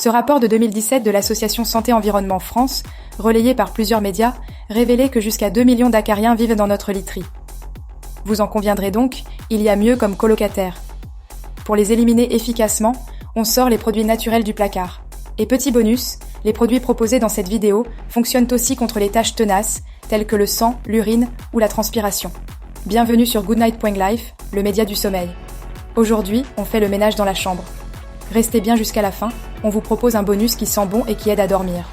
Ce rapport de 2017 de l'association Santé Environnement France, relayé par plusieurs médias, révélait que jusqu'à 2 millions d'acariens vivent dans notre literie. Vous en conviendrez donc, il y a mieux comme colocataires. Pour les éliminer efficacement, on sort les produits naturels du placard. Et petit bonus, les produits proposés dans cette vidéo fonctionnent aussi contre les tâches tenaces, telles que le sang, l'urine ou la transpiration. Bienvenue sur Goodnight.life, le média du sommeil. Aujourd'hui, on fait le ménage dans la chambre. Restez bien jusqu'à la fin, on vous propose un bonus qui sent bon et qui aide à dormir.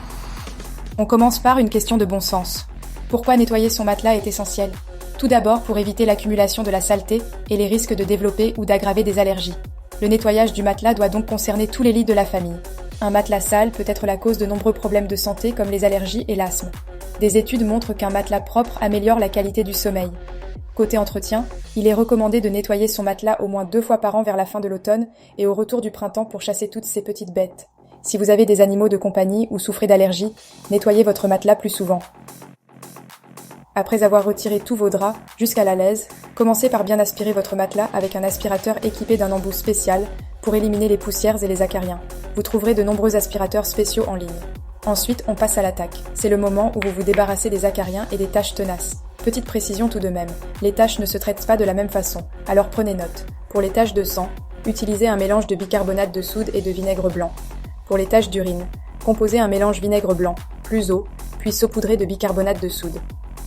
On commence par une question de bon sens. Pourquoi nettoyer son matelas est essentiel ? Tout d'abord pour éviter l'accumulation de la saleté et les risques de développer ou d'aggraver des allergies. Le nettoyage du matelas doit donc concerner tous les lits de la famille. Un matelas sale peut être la cause de nombreux problèmes de santé comme les allergies et l'asthme. Des études montrent qu'un matelas propre améliore la qualité du sommeil. Côté entretien, il est recommandé de nettoyer son matelas au moins 2 fois par an vers la fin de l'automne et au retour du printemps pour chasser toutes ces petites bêtes. Si vous avez des animaux de compagnie ou souffrez d'allergies, nettoyez votre matelas plus souvent. Après avoir retiré tous vos draps jusqu'à la laise, commencez par bien aspirer votre matelas avec un aspirateur équipé d'un embout spécial pour éliminer les poussières et les acariens. Vous trouverez de nombreux aspirateurs spéciaux en ligne. Ensuite, on passe à l'attaque. C'est le moment où vous vous débarrassez des acariens et des taches tenaces. Petite précision tout de même, les taches ne se traitent pas de la même façon, alors prenez note. Pour les taches de sang, utilisez un mélange de bicarbonate de soude et de vinaigre blanc. Pour les taches d'urine, composez un mélange vinaigre blanc, plus eau, puis saupoudrez de bicarbonate de soude.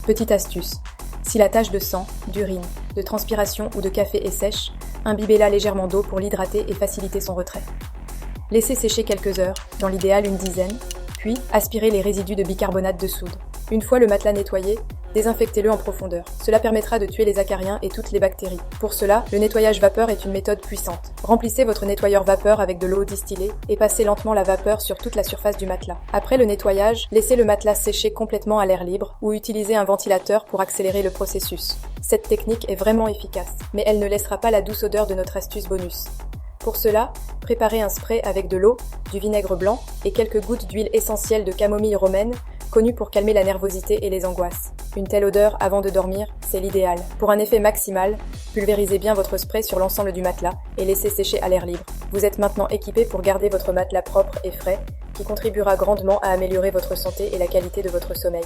Petite astuce, si la tache de sang, d'urine, de transpiration ou de café est sèche, imbibez-la légèrement d'eau pour l'hydrater et faciliter son retrait. Laissez sécher quelques heures, dans l'idéal une dizaine, puis aspirez les résidus de bicarbonate de soude. Une fois le matelas nettoyé, désinfectez-le en profondeur. Cela permettra de tuer les acariens et toutes les bactéries. Pour cela, le nettoyage vapeur est une méthode puissante. Remplissez votre nettoyeur vapeur avec de l'eau distillée et passez lentement la vapeur sur toute la surface du matelas. Après le nettoyage, laissez le matelas sécher complètement à l'air libre ou utilisez un ventilateur pour accélérer le processus. Cette technique est vraiment efficace, mais elle ne laissera pas la douce odeur de notre astuce bonus. Pour cela, préparez un spray avec de l'eau, du vinaigre blanc et quelques gouttes d'huile essentielle de camomille romaine, connue pour calmer la nervosité et les angoisses. Une telle odeur avant de dormir, c'est l'idéal. Pour un effet maximal, pulvérisez bien votre spray sur l'ensemble du matelas et laissez sécher à l'air libre. Vous êtes maintenant équipé pour garder votre matelas propre et frais, qui contribuera grandement à améliorer votre santé et la qualité de votre sommeil.